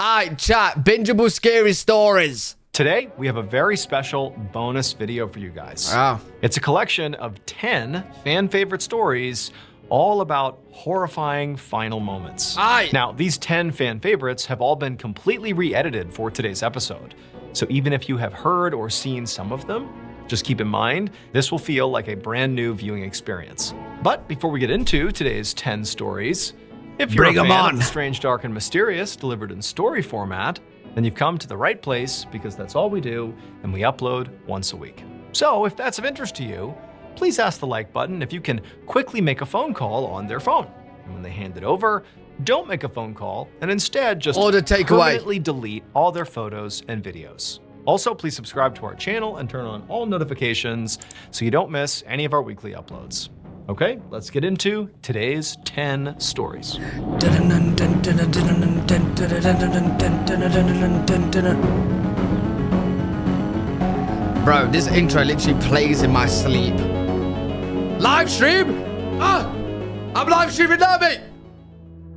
Alright, chat. Bingeable scary stories. Today, we have a very special bonus video for you guys. Wow. It's a collection of 10 fan favorite stories all about horrifying final moments. Aye. Now, these 10 fan favorites have all been completely re-edited for today's episode. So even if you have heard or seen some of them, just keep in mind, this will feel like a brand new viewing experience. But before we get into today's 10 stories, if you're Bring a 'em fan on. of Strange, Dark, and Mysterious delivered in story format, then you've come to the right place because that's all we do, and we upload once a week. So if that's of interest to you, please ask the like button if you can quickly make a phone call on their phone. And when they hand it over, don't make a phone call, and instead just Order takeaway. permanently delete all their photos and videos. Also, please subscribe to our channel and turn on all notifications so you don't miss any of our weekly uploads. Okay, let's get into today's 10 stories. Bro, this intro literally plays in my sleep. Live stream? Ah! I'm live streaming now, mate!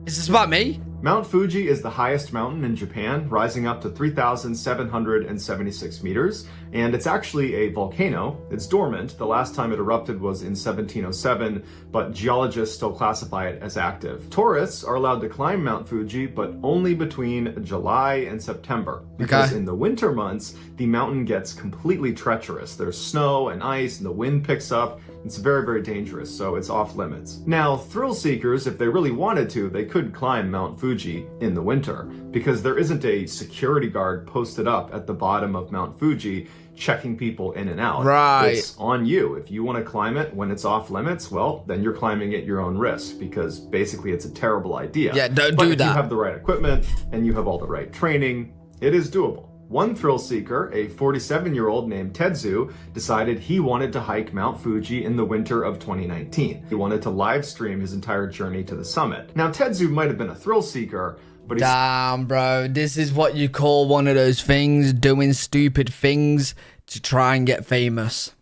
Is this about me? Mount Fuji is the highest mountain in Japan, rising up to 3,776 meters, and it's actually a volcano. It's dormant. The last time it erupted was in 1707, but geologists still classify it as active. Tourists are allowed to climb Mount Fuji, but only between July and September, because in the winter months, the mountain gets completely treacherous. There's snow and ice, and the wind picks up. It's very, very dangerous, so it's off limits. Now, thrill seekers, if they really wanted to, they could climb Mount Fuji in the winter, because there isn't a security guard posted up at the bottom of Mount Fuji checking people in and out. Right. It's on you. If you want to climb it when it's off limits, well, then you're climbing at your own risk, because basically it's a terrible idea. Yeah, don't But do if that. you have the right equipment and you have all the right training, it is doable. One thrill seeker, a 47-year-old named Tetsu, decided he wanted to hike Mount Fuji in the winter of 2019. He wanted to live stream his entire journey to the summit. Now, Tetsu might have been a thrill seeker, but he's Damn, bro. This is what you call one of those things, doing stupid things to try and get famous.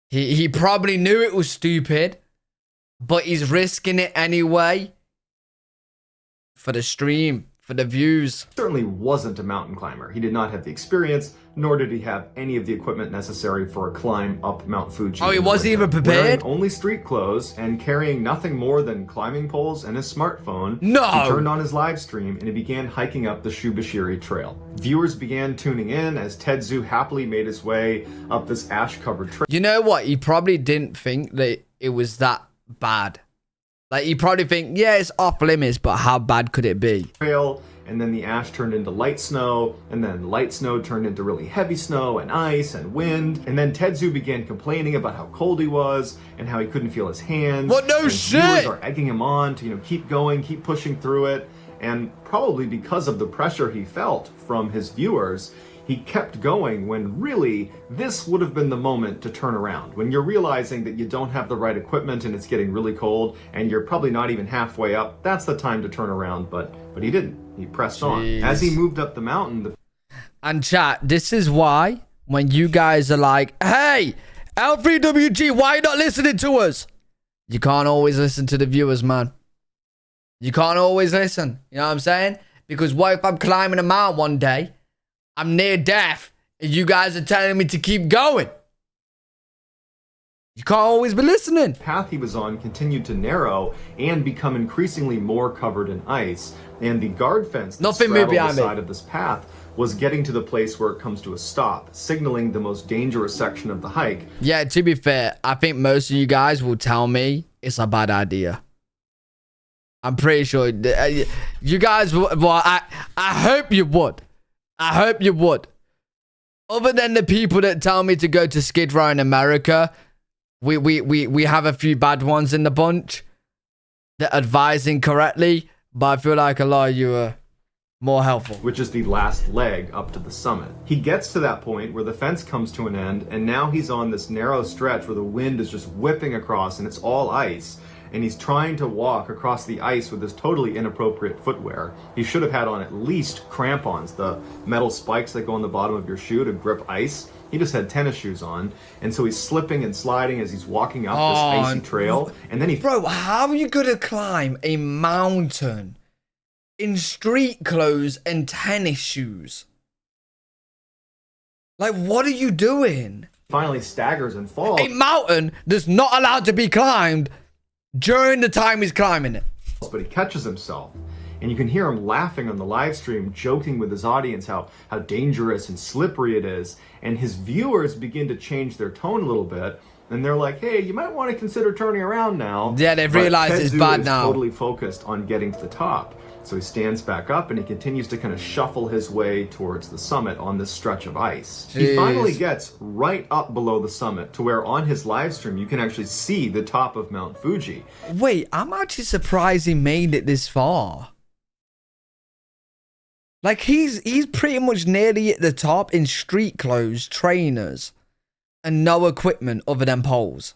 He probably knew it was stupid, but he's risking it anyway. For the stream, for the views. certainly wasn't a mountain climber. He did not have the experience, nor did he have any of the equipment necessary for a climb up Mount Fuji. Oh, he in the wasn't winter. even prepared? Wearing only street clothes and carrying nothing more than climbing poles and his smartphone, No! he turned on his live stream and he began hiking up the Shubashiri Trail. Viewers began tuning in as Tetsu happily made his way up this ash-covered trail. You know what? He probably didn't think that it was that bad. Like, he probably think, yeah, it's off limits, but how bad could it be? And then the ash turned into light snow, and then light snow turned into really heavy snow and ice and wind. And then Tetsu began complaining about how cold he was and how he couldn't feel his hands. What? No and shit! Viewers are egging him on to, keep going, keep pushing through it. And probably because of the pressure he felt from his viewers, he kept going when really this would have been the moment to turn around. When you're realizing that you don't have the right equipment and it's getting really cold and you're probably not even halfway up, that's the time to turn around, but he didn't. He pressed on. As he moved up the mountain, And chat, this is why when you guys are like, hey, L3WG, why are you not listening to us? You can't always listen to the viewers, man. You can't always listen. You know what I'm saying? Because what if I'm climbing a mountain one day, I'm near death, and you guys are telling me to keep going? You can't always be listening. the path he was on continued to narrow and become increasingly more covered in ice. And the guard fence that Nothing straddled behind the me. side of this path was getting to the place where it comes to a stop, signaling the most dangerous section of the hike. Yeah, to be fair, I think most of you guys will tell me it's a bad idea. I'm pretty sure you guys will. Well, I hope you would. I hope you would. Other than the people that tell me to go to Skid Row in America, we have a few bad ones in the bunch that advise incorrectly, but I feel like a lot of you are more helpful. Which is the last leg up to the summit. He gets to that point where the fence comes to an end, and now he's on this narrow stretch where the wind is just whipping across and it's all ice. And he's trying to walk across the ice with this totally inappropriate footwear. He should have had on at least crampons, the metal spikes that go on the bottom of your shoe to grip ice. He just had tennis shoes on, and so he's slipping and sliding as he's walking up this icy trail. And then he Bro, how are you gonna climb a mountain in street clothes and tennis shoes. Like, what are you doing? Finally staggers and falls. A mountain that's not allowed to be climbed during the time he's climbing it. But he catches himself. And you can hear him laughing on the live stream, joking with his audience how dangerous and slippery it is. And his viewers begin to change their tone a little bit. And they're like, hey, you might want to consider turning around now. Yeah, they've realized it's bad now. He's totally focused on getting to the top. So he stands back up and he continues to kind of shuffle his way towards the summit on this stretch of ice. Jeez. He finally gets right up below the summit to where on his live stream you can actually see the top of Mount Fuji. Wait, I'm actually surprised he made it this far. Like, he's pretty much nearly at the top in street clothes, trainers, and no equipment other than poles.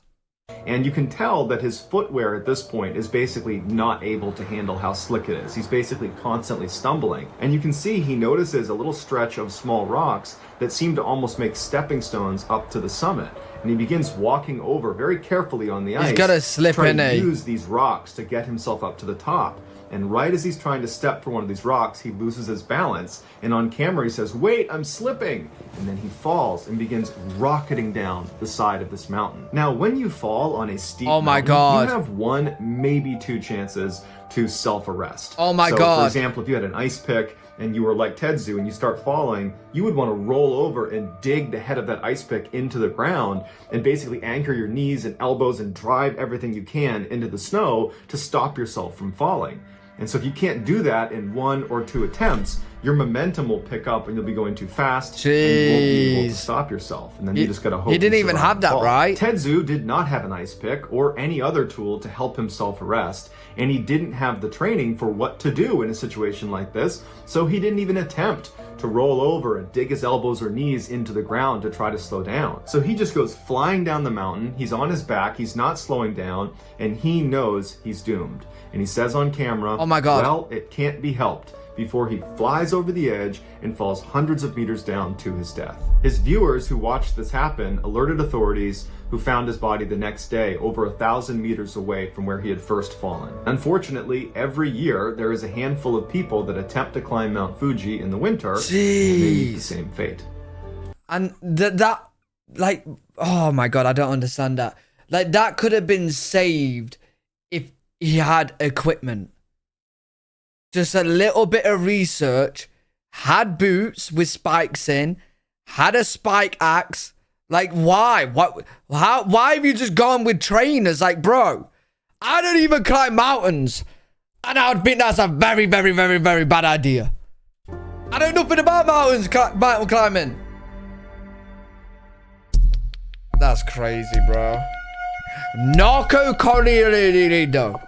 And you can tell that his footwear at this point is basically not able to handle how slick it is. He's basically constantly stumbling. And you can see he notices a little stretch of small rocks that seem to almost make stepping stones up to the summit. And he begins walking over very carefully on the ice. He's gotta slip in, trying to use these rocks to get himself up to the top. And right as he's trying to step for one of these rocks, he loses his balance. And on camera, he says, wait, I'm slipping. And then he falls and begins rocketing down the side of this mountain. Now, when you fall on a steep mountain, you have one, maybe two chances to self-arrest. Oh my so, God. For example, if you had an ice pick and you were like Tetsu and you start falling, you would want to roll over and dig the head of that ice pick into the ground and basically anchor your knees and elbows and drive everything you can into the snow to stop yourself from falling. And so if you can't do that in 1 or 2 attempts, your momentum will pick up and you'll be going too fast. And you won't be able to stop yourself. And then you just gotta hope. He didn't even have that, right? Tetsu did not have an ice pick or any other tool to help him self-arrest. And he didn't have the training for what to do in a situation like this. So he didn't even attempt to roll over and dig his elbows or knees into the ground to try to slow down. So he just goes flying down the mountain. He's on his back. He's not slowing down. And he knows he's doomed. And he says on camera, oh my God, well, it can't be helped, before he flies over the edge and falls hundreds of meters down to his death. His viewers who watched this happen alerted authorities, who found his body the next day over 1,000 meters away from where he had first fallen. Unfortunately, every year there is a handful of people that attempt to climb Mount Fuji in the winter, and they meet the same fate. And that, like, oh my God, I don't understand that. Like, that could have been saved if he had equipment. Just a little bit of research, had boots with spikes in, had a spike axe. Like, why? Why have you just gone with trainers? Like, bro, I don't even climb mountains. And I would think that's a very, very, very, very bad idea. I know nothing about mountain climbing. That's crazy, bro. Narco Corrido.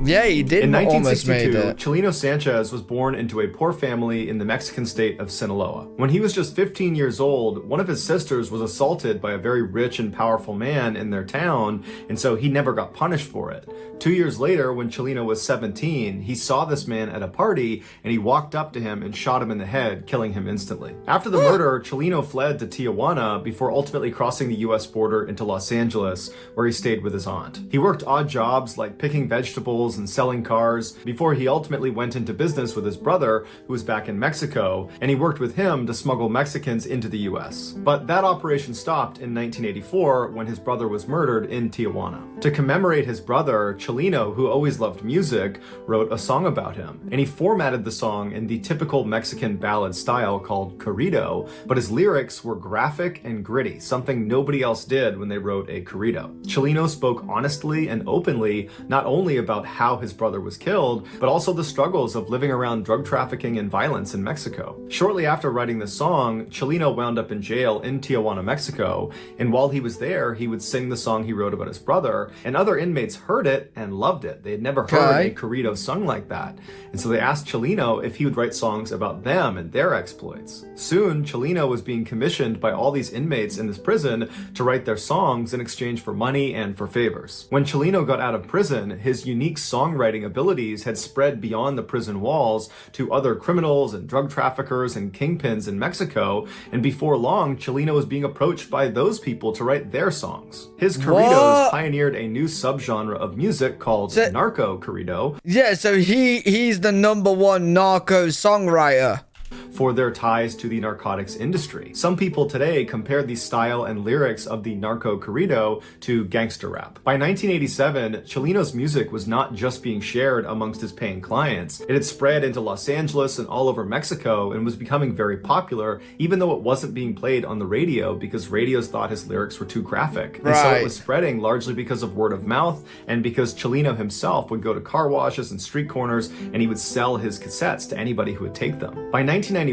Yeah, he did. In Almost made 1962, it. Chalino Sanchez was born into a poor family in the Mexican state of Sinaloa. When he was just 15 years old, one of his sisters was assaulted by a very rich and powerful man in their town, and so he never got punished for it. 2 years later, when Chalino was 17, he saw this man at a party, and he walked up to him and shot him in the head, killing him instantly. After the murder, Chalino fled to Tijuana before ultimately crossing the US border into Los Angeles, where he stayed with his aunt. He worked odd jobs like picking vegetables and selling cars before he ultimately went into business with his brother, who was back in Mexico, and he worked with him to smuggle Mexicans into the US. But that operation stopped in 1984 when his brother was murdered in Tijuana. To commemorate his brother, Chalino, who always loved music, wrote a song about him, and he formatted the song in the typical Mexican ballad style called corrido, but his lyrics were graphic and gritty, something nobody else did when they wrote a corrido. Chalino spoke honestly and openly, not only about how his brother was killed, but also the struggles of living around drug trafficking and violence in Mexico. Shortly after writing this song, Chalino wound up in jail in Tijuana, Mexico, and while he was there, he would sing the song he wrote about his brother, and other inmates heard it and loved it. They had never heard a corrido sung like that, and so they asked Chalino if he would write songs about them and their exploits. Soon, Chalino was being commissioned by all these inmates in this prison to write their songs in exchange for money and for favors. When Chalino got out of prison, his unique unique songwriting abilities had spread beyond the prison walls to other criminals and drug traffickers and kingpins in Mexico, and before long, Chalino was being approached by those people to write their songs. His corridos pioneered a new subgenre of music called narco corrido. Yeah, so he's the #1 narco songwriter for their ties to the narcotics industry. Some people today compare the style and lyrics of the narco corrido to gangster rap. By 1987, Chalino's music was not just being shared amongst his paying clients. It had spread into Los Angeles and all over Mexico and was becoming very popular, even though it wasn't being played on the radio because radios thought his lyrics were too graphic. And so it was spreading largely because of word of mouth and because Chalino himself would go to car washes and street corners and he would sell his cassettes to anybody who would take them. By 1991,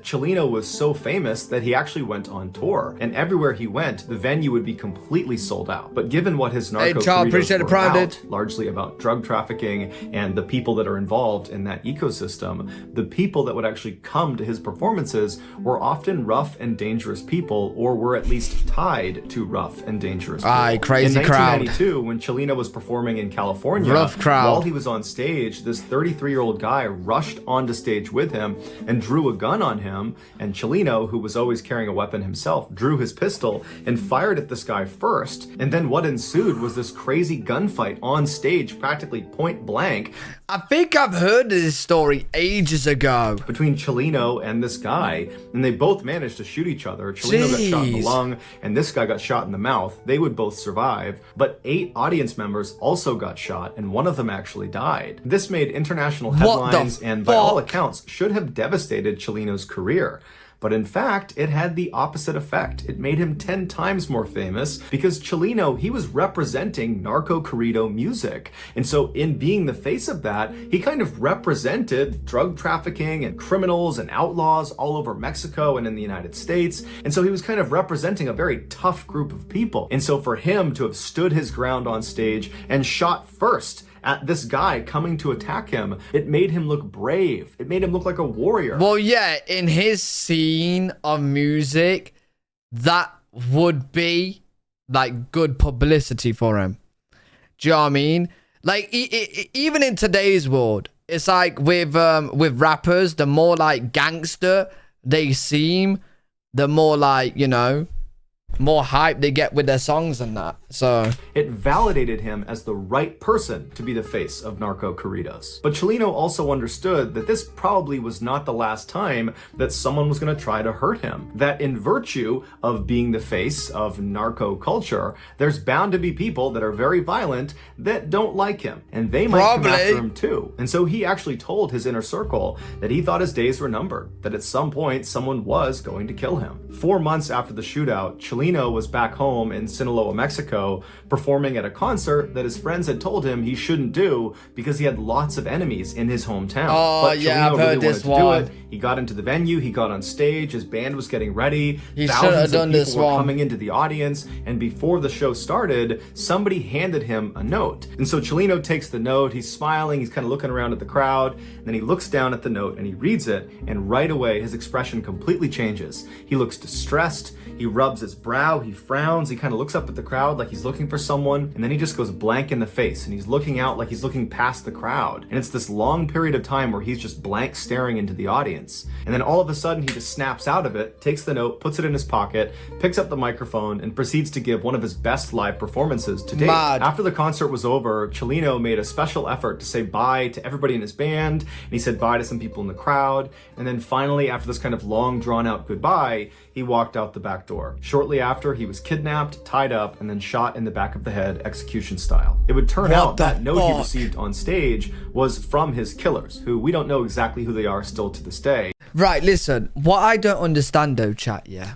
Chalino was so famous that he actually went on tour, and everywhere he went, the venue would be completely sold out. But given what his narco corridos were about, largely about drug trafficking and the people that are involved in that ecosystem, the people that would actually come to his performances were often rough and dangerous people, or were at least tied to rough and dangerous people. Crazy in 1992, when Chalino was performing in California, while he was on stage, this 33-year-old guy rushed onto stage with him and drew a gun on him, and Chalino, who was always carrying a weapon himself, drew his pistol and fired at this guy first, and then what ensued was this crazy gunfight on stage, practically point blank. I think I've heard this story ages ago. Between Chalino and this guy, and they both managed to shoot each other. Chalino got shot in the lung, and this guy got shot in the mouth. They would both survive, but 8 audience members also got shot, and one of them actually died. This made international headlines, and by all accounts, should have devastated Chalino's career. But in fact, it had the opposite effect. It made him 10 times more famous because Chalino, he was representing narco corrido music. And so in being the face of that, he kind of represented drug trafficking and criminals and outlaws all over Mexico and in the United States. And so he was kind of representing a very tough group of people. And so for him to have stood his ground on stage and shot first at this guy coming to attack him, it made him look brave. It made him look like a warrior. Well, yeah, in his scene of music, that would be like good publicity for him. Do you know what I mean? Like even in today's world, it's like with rappers, the more like gangster they seem, the more like, you know, more hype they get with their songs and that. So it validated him as the right person to be the face of narco corridos. But Chalino also understood that this probably was not the last time that someone was going to try to hurt him. That in virtue of being the face of narco culture, there's bound to be people that are very violent that don't like him, and they might come after him too. And so he actually told his inner circle that he thought his days were numbered, that at some point someone was going to kill him. 4 months after the shootout, Chalino was back home in Sinaloa, Mexico, performing at a concert that his friends had told him he shouldn't do because he had lots of enemies in his hometown. But yeah, I've heard this one. Do it. He got into the venue, he got on stage, his band was getting ready, he thousands of people were coming into the audience, and before the show started, somebody handed him a note. And so Chalino takes the note, he's smiling, he's kind of looking around at the crowd, and then he looks down at the note and he reads it, and right away his expression completely changes. He looks distressed, he rubs his brow, he frowns, he kind of looks up at the crowd like he's looking for someone, and then he just goes blank in the face, and he's looking out like he's looking past the crowd. And it's this long period of time where he's just blank staring into the audience. And then all of a sudden he just snaps out of it, takes the note, puts it in his pocket, picks up the microphone, and proceeds to give one of his best live performances to date. After the concert was over, Chalino made a special effort to say bye to everybody in his band, and he said bye to some people in the crowd. And then finally, after this kind of long drawn out goodbye, he walked out the back door. Shortly after, he was kidnapped, tied up, and then shot in the back of the head, execution style. It would turn out that note he received on stage was from his killers, who we don't know exactly who they are still to this day. Right, listen, what I don't understand though, chat, yeah,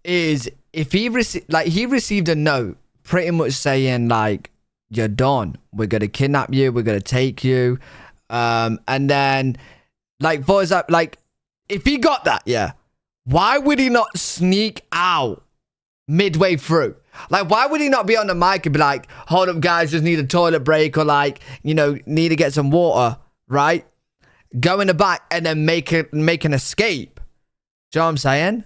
is if he received a note pretty much saying like, you're done, we're gonna kidnap you, we're gonna take you, and then like, for example, like if he got that, yeah, why would he not sneak out midway through? Like, why would he not be on the mic and be like, hold up guys, just need a toilet break, or like, you know, need to get some water, right? Go in the back and then make an escape. Do you know what I'm saying?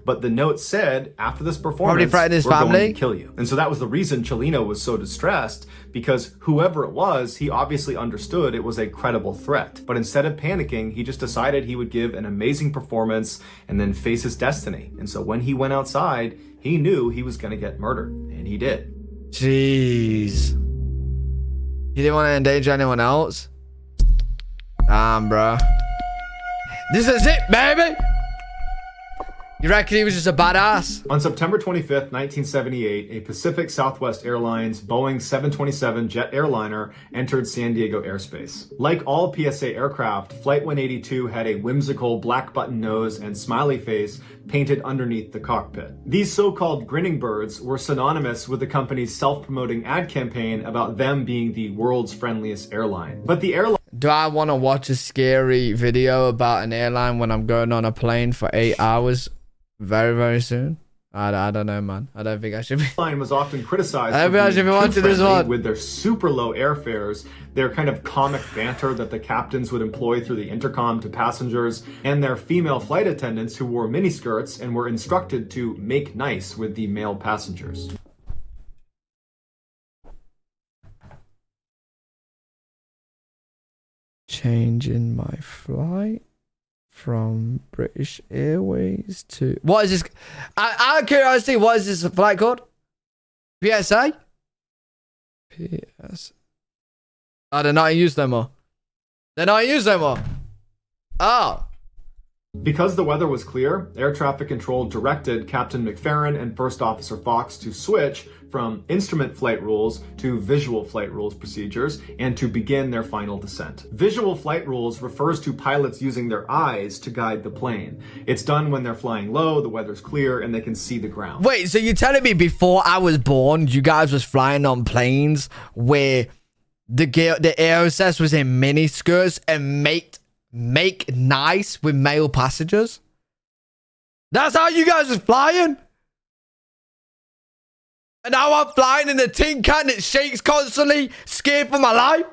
But the note said, after this Probably performance, threatened his we're going family. to kill you. And so that was the reason Chalino was so distressed, because whoever it was, he obviously understood it was a credible threat. But instead of panicking, he just decided he would give an amazing performance and then face his destiny. And so when he went outside, he knew he was going to get murdered. And he did. Jeez. He didn't want to endanger anyone else? Damn, bro. This is it, baby! You reckon he was just a badass? On September 25th, 1978, a Pacific Southwest Airlines Boeing 727 jet airliner entered San Diego airspace. Like all PSA aircraft, Flight 182 had a whimsical black button nose and smiley face painted underneath the cockpit. These so-called grinning birds were synonymous with the company's self-promoting ad campaign about them being the world's friendliest airline. But the airline... Do I want to watch a scary video about an airline when I'm going on a plane for 8 hours very, very soon? I don't know, man. I don't think I should be. Line was often criticized I don't think I should be watching this one. with their super low airfares, their kind of comic banter that the captains would employ through the intercom to passengers, and their female flight attendants who wore miniskirts and were instructed to make nice with the male passengers. Changing my flight from British Airways to... What is this? Out of curiosity, what is this flight called? PSA? PS. Oh, they're not in use no more. They're not in use no more. Oh. Because the weather was clear, air traffic control directed Captain McFerrin and First Officer Fox to switch from instrument flight rules to visual flight rules procedures and to begin their final descent. Visual flight rules refers to pilots using their eyes to guide the plane. It's done when they're flying low, the weather's clear, and they can see the ground. Wait, so you're telling me before I was born, you guys was flying on planes where the air hostess was in mini skirts and make nice with male passengers? That's how you guys was flying? And now I'm flying in a tin can that shakes constantly, scared for my life?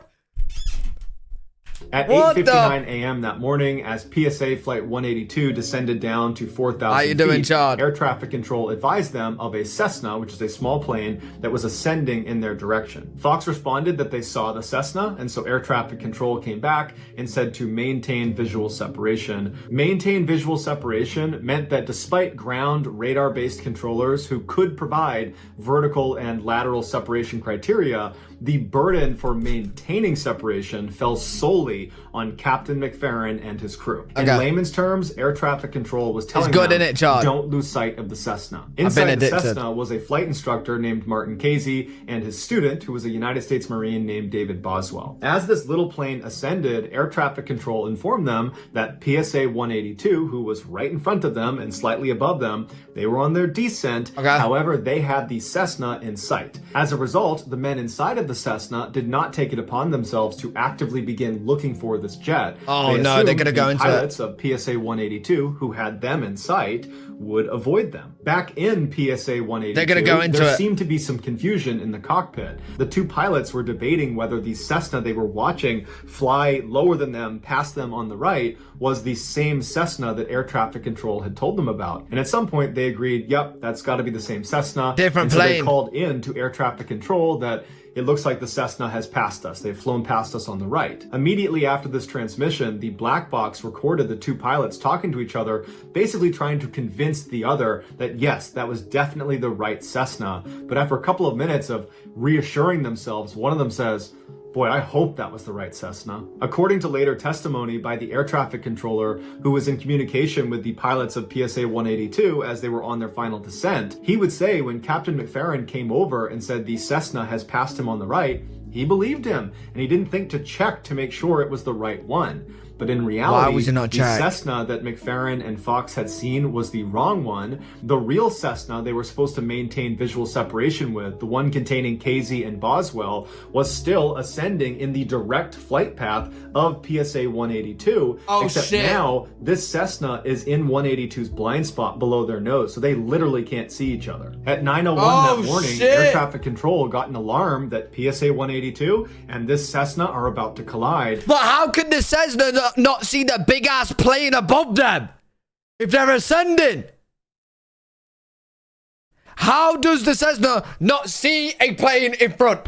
At 8:59 a.m. that morning, as PSA Flight 182 descended down to 4,000 feet, air traffic control advised them of a Cessna, which is a small plane, that was ascending in their direction. Fox responded that they saw the Cessna, and so air traffic control came back and said to maintain visual separation. Maintain visual separation meant that despite ground radar-based controllers who could provide vertical and lateral separation criteria, the burden for maintaining separation fell solely on Captain McFerrin and his crew. In layman's terms, air traffic control was telling them, don't lose sight of the Cessna. Inside the Cessna was a flight instructor named Martin Casey and his student, who was a United States Marine named David Boswell. As this little plane ascended, air traffic control informed them that PSA 182, who was right in front of them and slightly above them, they were on their descent. However, they had the Cessna in sight. As a result, the men inside of the Cessna did not take it upon themselves to actively begin looking for this jet. Oh no, they're gonna go into pilots of PSA 182 who had them in sight would avoid them. Back in PSA 182, they're gonna go into there seemed to be some confusion in the cockpit. The two pilots were debating whether the Cessna they were watching fly lower than them, past them on the right, was the same Cessna that air traffic control had told them about. And at some point they agreed, yep, that's got to be the same Cessna. Different plane. So they called in to air traffic control that it looks like the Cessna has passed us. They've flown past us on the right. Immediately after this transmission, the black box recorded the two pilots talking to each other, basically trying to convince the other that yes, that was definitely the right Cessna. But after a couple of minutes of reassuring themselves, one of them says, boy, I hope that was the right Cessna. According to later testimony by the air traffic controller who was in communication with the pilots of PSA 182 as they were on their final descent, he would say when Captain McFerrin came over and said the Cessna has passed him on the right, he believed him and he didn't think to check to make sure it was the right one. But in reality, the Cessna that McFerrin and Fox had seen was the wrong one. The real Cessna they were supposed to maintain visual separation with, the one containing Casey and Boswell, was still ascending in the direct flight path of PSA 182. Except now, this Cessna is in 182's blind spot below their nose, so they literally can't see each other. At 9:01 that morning, air traffic control got an alarm that PSA 182 and this Cessna are about to collide. But how could the Cessna not see the big ass plane above them if they're ascending? How does the Cessna not see a plane in front?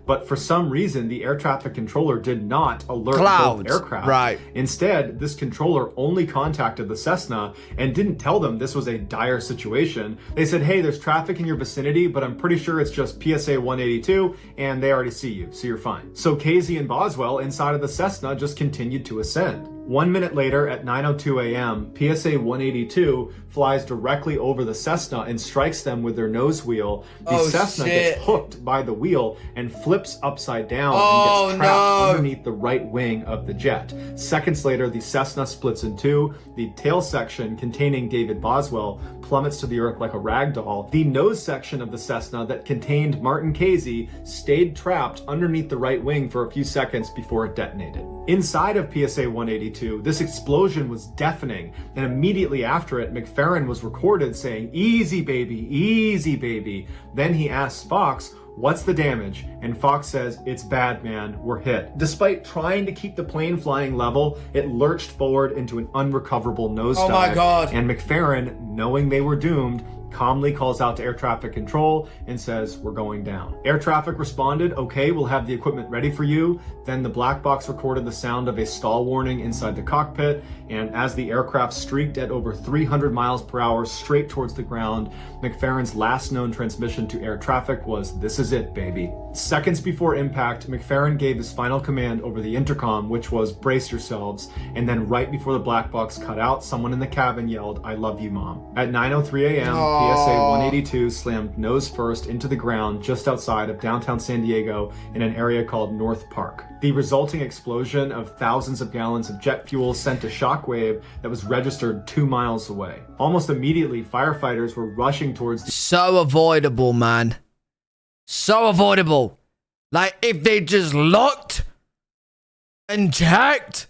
But for some reason, the air traffic controller did not alert Clouds, both aircraft. right. Instead, this controller only contacted the Cessna and didn't tell them this was a dire situation. They said, hey, there's traffic in your vicinity, but I'm pretty sure it's just PSA 182, and they already see you, so you're fine. So Casey and Boswell, inside of the Cessna, just continued to ascend. 1 minute later, at 9:02 a.m., PSA 182 flies directly over the Cessna and strikes them with their nose wheel. The Cessna gets hooked by the wheel and flips upside down and gets trapped underneath the right wing of the jet. Seconds later, the Cessna splits in two. The tail section, containing David Boswell, plummets to the earth like a rag doll. The nose section of the Cessna that contained Martin Casey stayed trapped underneath the right wing for a few seconds before it detonated. Inside of PSA 182, this explosion was deafening, and immediately after it, McFerrin was recorded saying, "Easy, baby, easy, baby." Then he asks Fox, "What's the damage?" And Fox says, "It's bad, man, we're hit." Despite trying to keep the plane flying level, it lurched forward into an unrecoverable nosedive. Oh my God. And McFerrin, knowing they were doomed, calmly calls out to air traffic control and says, "We're going down." Air traffic responded, "Okay, we'll have the equipment ready for you." Then the black box recorded the sound of a stall warning inside the cockpit, and as the aircraft streaked at over 300 miles per hour straight towards the ground, McFerrin's last known transmission to air traffic was, "This is it, baby." Seconds before impact, McFerrin gave his final command over the intercom, which was, "Brace yourselves." And then right before the black box cut out, someone in the cabin yelled, "I love you, Mom." At 9:03 a.m., PSA 182 slammed nose first into the ground just outside of downtown San Diego in an area called North Park. The resulting explosion of thousands of gallons of jet fuel sent a shockwave that was registered 2 miles away. Almost immediately, firefighters were rushing towards the So avoidable, man. So avoidable. Like, if they just looked and checked.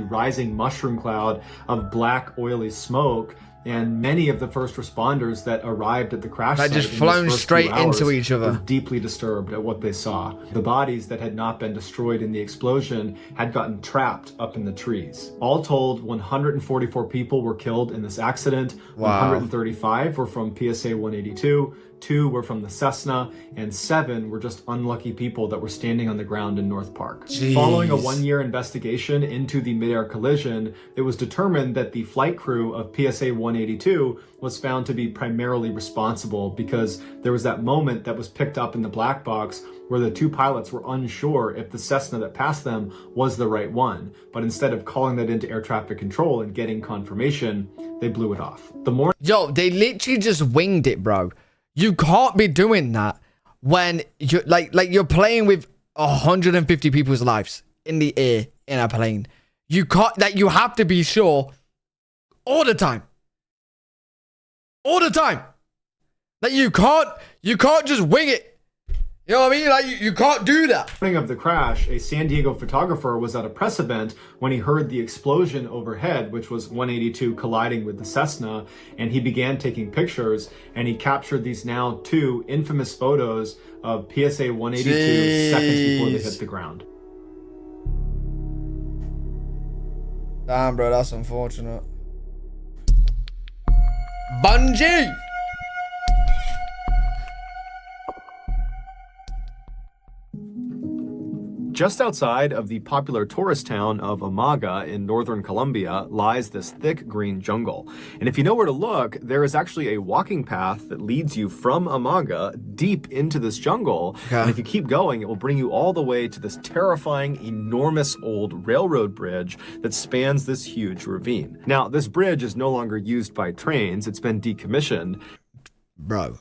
rising mushroom cloud of black, oily smoke. And many of the first responders that arrived at the crash site just in flown those first straight few hours into each other. were deeply disturbed at what they saw. The bodies that had not been destroyed in the explosion had gotten trapped up in the trees. All told, 144 people were killed in this accident. Wow. 135 were from PSA 182. 2 were from the Cessna, and 7 were just unlucky people that were standing on the ground in North Park. Jeez. Following a 1-year investigation into the midair collision, it was determined that the flight crew of PSA 182 was found to be primarily responsible because there was that moment that was picked up in the black box where the 2 pilots were unsure if the Cessna that passed them was the right one. But instead of calling that into air traffic control and getting confirmation, they blew it off. Yo, they literally just winged it, bro. You can't be doing that when you're like you're playing with 150 people's lives in the air in a plane. You can't, like, you have to be sure all the time. All the time. Like, you can't just wing it. You know what I mean? Like, you can't do that. Morning of the crash, a San Diego photographer was at a press event when he heard the explosion overhead, which was 182 colliding with the Cessna, and he began taking pictures, and he captured these now 2 infamous photos of PSA 182 seconds before they hit the ground. Damn, bro, that's unfortunate. Bungee! Just outside of the popular tourist town of Amaga in northern Colombia lies this thick green jungle. And if you know where to look, there is actually a walking path that leads you from Amaga deep into this jungle. Okay. And if you keep going, it will bring you all the way to this terrifying, enormous old railroad bridge that spans this huge ravine. Now, this bridge is no longer used by trains. It's been decommissioned. Bro,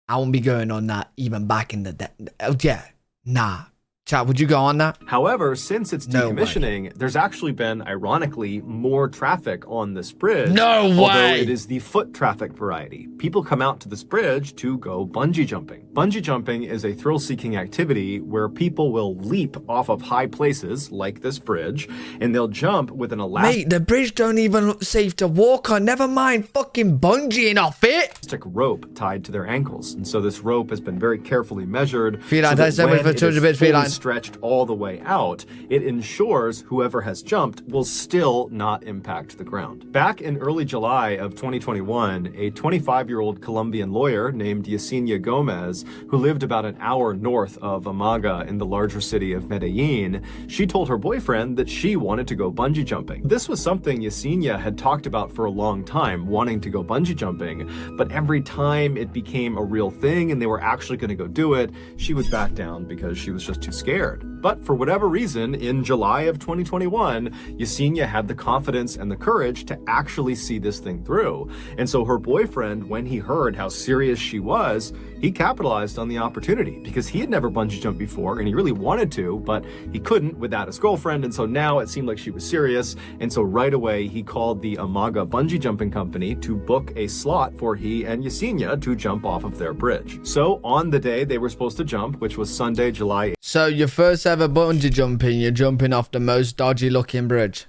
I won't be going on that even back in the day. Oh, yeah, nah. Chat, would you go on that? However, since its No decommissioning, there's actually been, ironically, more traffic on this bridge. No Although way! it is the foot traffic variety. People come out to this bridge to go bungee jumping. Bungee jumping is a thrill-seeking activity where people will leap off of high places, like this bridge, and they'll jump with an elastic Mate, the bridge don't even look safe to walk on. Never mind fucking bungeeing off it. rope tied to their ankles. And so this rope has been very carefully measured. Feline, so that thanks so much when for it 200 is bits, fully Feline. stretched all the way out, it ensures whoever has jumped will still not impact the ground. Back in early July of 2021, a 25-year-old Colombian lawyer named Yesenia Gomez, who lived about an hour north of Amaga in the larger city of Medellin, she told her boyfriend that she wanted to go bungee jumping. This was something Yesenia had talked about for a long time, wanting to go bungee jumping, but every time it became a real thing and they were actually going to go do it, she would back down because she was just too scared. But for whatever reason, in July of 2021, Yesenia had the confidence and the courage to actually see this thing through. And so her boyfriend, when he heard how serious she was, he capitalized on the opportunity because he had never bungee jumped before and he really wanted to, but he couldn't without his girlfriend. And so now it seemed like she was serious. And so right away, he called the Amaga bungee jumping company to book a slot for he and Yesenia to jump off of their bridge. So on the day they were supposed to jump, which was Sunday, July 8th. So your first ever bungee jumping, you're jumping off the most dodgy looking bridge.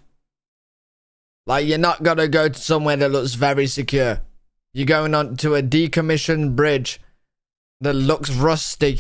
Like, you're not gonna go to somewhere that looks very secure. You're going on to a decommissioned bridge that looks rusty.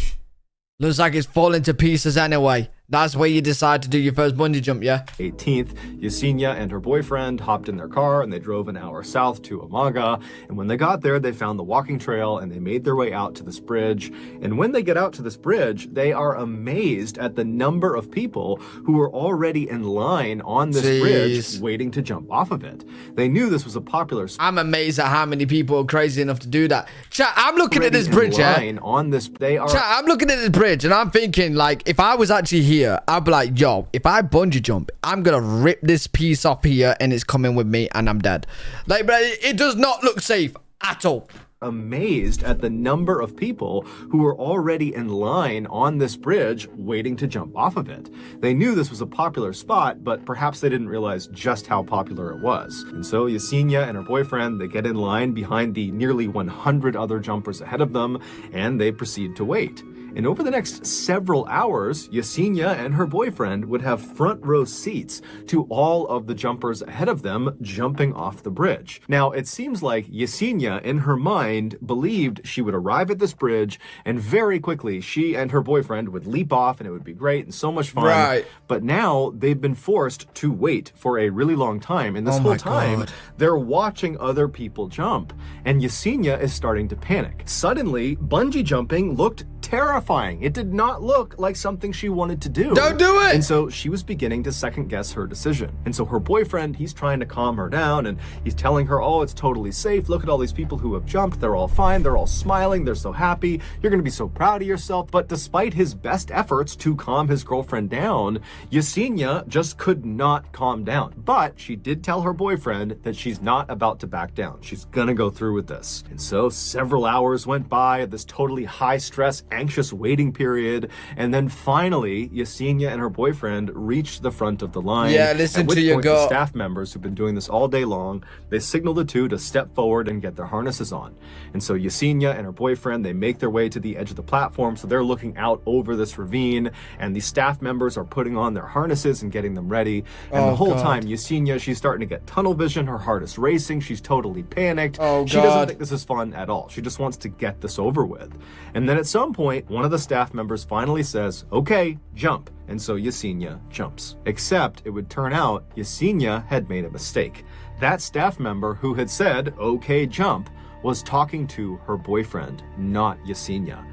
Looks like it's falling to pieces anyway. That's where you decide to do your first bungee jump, yeah? 18th, Yesenia and her boyfriend hopped in their car and they drove an hour south to Amaga. And when they got there, they found the walking trail and they made their way out to this bridge. And when they get out to this bridge, they are amazed at the number of people who were already in line on this bridge waiting to jump off of it. They knew this was a popular spot. I'm amazed at how many people are crazy enough to do that. Chat, I'm looking at this bridge, yeah? Chat, I'm looking at this bridge and I'm thinking, like, if I was actually here, I'd be like, yo, if I bungee jump, I'm gonna rip this piece off here and it's coming with me and I'm dead. Like, but it does not look safe at all. Amazed at the number of people who were already in line on this bridge waiting to jump off of it. They knew this was a popular spot, but perhaps they didn't realize just how popular it was. And so Yesenia and her boyfriend, they get in line behind the nearly 100 other jumpers ahead of them, and they proceed to wait. And over the next several hours, Yesenia and her boyfriend would have front row seats to all of the jumpers ahead of them jumping off the bridge. Now, it seems like Yesenia, in her mind, believed she would arrive at this bridge and very quickly she and her boyfriend would leap off and it would be great and so much fun. Right. But now they've been forced to wait for a really long time. And this whole time, they're watching other people jump. And Yesenia is starting to panic. Suddenly, bungee jumping looked terrifying. It did not look like something she wanted to do. Don't do it! And so she was beginning to second guess her decision. And so her boyfriend, he's trying to calm her down and he's telling her, oh, it's totally safe. Look at all these people who have jumped. They're all fine. They're all smiling. They're so happy. You're going to be so proud of yourself. But despite his best efforts to calm his girlfriend down, Yesenia just could not calm down. But she did tell her boyfriend that she's not about to back down. She's going to go through with this. And so several hours went by of this totally high stress, anxious waiting period, and then finally Yesenia and her boyfriend reached the front of the line. Yeah, listen to your the staff members who've been doing this all day long, they signal the two to step forward and get their harnesses on. And so Yesenia and her boyfriend, they make their way to the edge of the platform, so they're looking out over this ravine, and the staff members are putting on their harnesses and getting them ready. And the whole time, Yesenia, she's starting to get tunnel vision, her heart is racing, she's totally panicked. She doesn't think this is fun at all. She just wants to get this over with. And then at some point, one of the staff members finally says, okay, jump. And so Yesenia jumps. Except it would turn out Yesenia had made a mistake. That staff member who had said, okay, jump, was talking to her boyfriend, not Yesenia.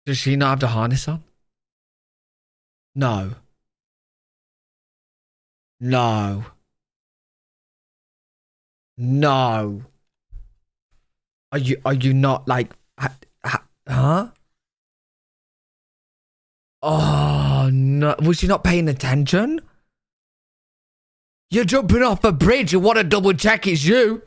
Does she not have the harness on? No. No. No. Are you not like, huh? Oh, no. Was she not paying attention? You're jumping off a bridge. You want to double check it's you.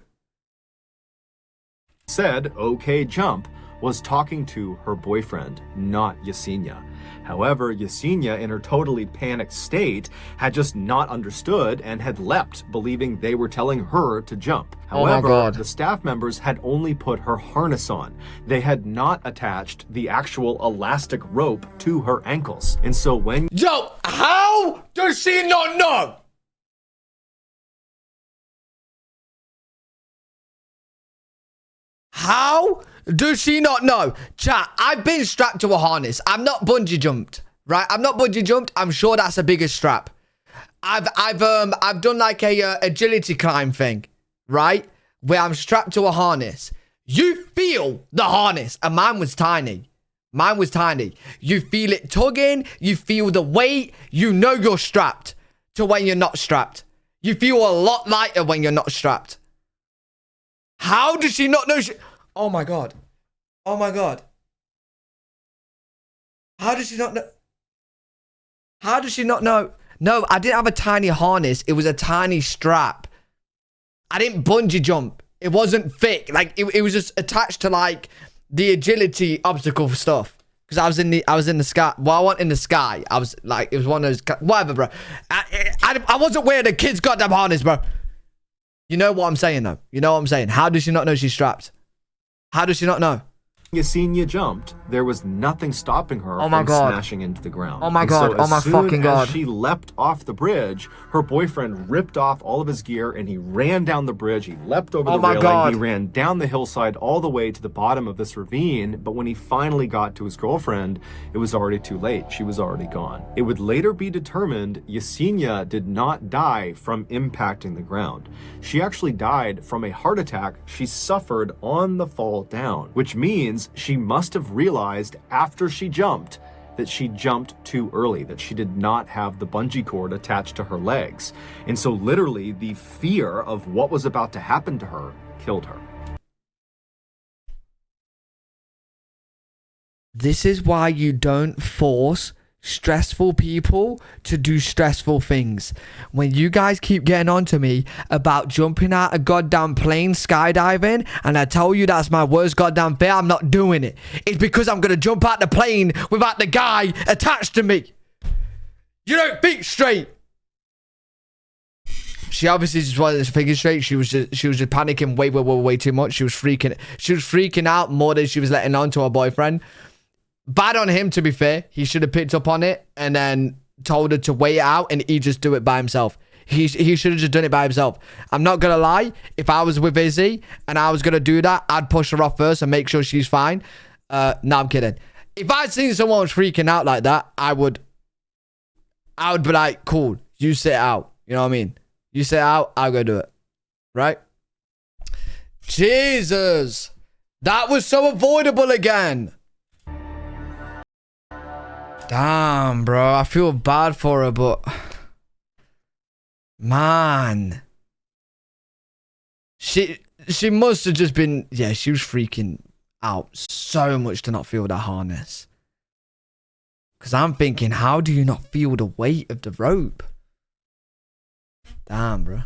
Said, okay, jump, was talking to her boyfriend, not Yesenia. However, Yesenia, in her totally panicked state, had just not understood and had leapt, believing they were telling her to jump. However, the staff members had only put her harness on. They had not attached the actual elastic rope to her ankles. And so when... Yo, how does she not know? How does she not know? Chat, I've been strapped to a harness. I'm not bungee jumped, right? I'm not bungee jumped. I'm sure that's a bigger strap. I've done like a agility climb thing, right? Where I'm strapped to a harness. You feel the harness, and mine was tiny. Mine was tiny. You feel it tugging. You feel the weight. You know you're strapped to when you're not strapped. You feel a lot lighter when you're not strapped. How does she not know she... Oh my God. Oh my God. How does she not know? How does she not know? No, I didn't have a tiny harness. It was a tiny strap. I didn't bungee jump. It wasn't thick. Like, it was just attached to, like, the agility obstacle stuff. Because I was in the sky. Well, I wasn't in the sky. I was, like, it was one of those... Whatever, bro. I wasn't wearing a kid's goddamn harness, bro. You know what I'm saying, though. You know what I'm saying. How does she not know she's strapped? How does she not know? Yesenia jumped, there was nothing stopping her from smashing into the ground. Oh my God. Oh my fucking God. As she leapt off the bridge, her boyfriend ripped off all of his gear and he ran down the bridge. He leapt over the railing. He ran down the hillside all the way to the bottom of this ravine. But when he finally got to his girlfriend, it was already too late. She was already gone. It would later be determined Yesenia did not die from impacting the ground. She actually died from a heart attack she suffered on the fall down, which means she must have realized after she jumped that she jumped too early, that she did not have the bungee cord attached to her legs. And so literally the fear of what was about to happen to her killed her. This is why you don't force stressful people to do stressful things. When you guys keep getting on to me about jumping out a goddamn plane skydiving, and I tell you that's my worst goddamn fear, I'm not doing it. It's because I'm gonna jump out the plane without the guy attached to me. You don't think straight. She obviously just wasn't thinking straight. She was just panicking way too much. She was freaking out more than she was letting on to her boyfriend. Bad on him, to be fair. He should have picked up on it and then told her to wait out, and he just do it by himself. He should have just done it by himself. I'm not gonna lie. If I was with Izzy and I was gonna do that, I'd push her off first and make sure she's fine. No, I'm kidding. If I'd seen someone was freaking out like that, I would be like, cool, you sit out. You know what I mean? You sit out, I'll go do it. Right? Jesus. That was so avoidable again. Damn, bro. I feel bad for her, but... Man. She must have just been... Yeah, she was freaking out so much to not feel the harness. Because I'm thinking, how do you not feel the weight of the rope? Damn, bro.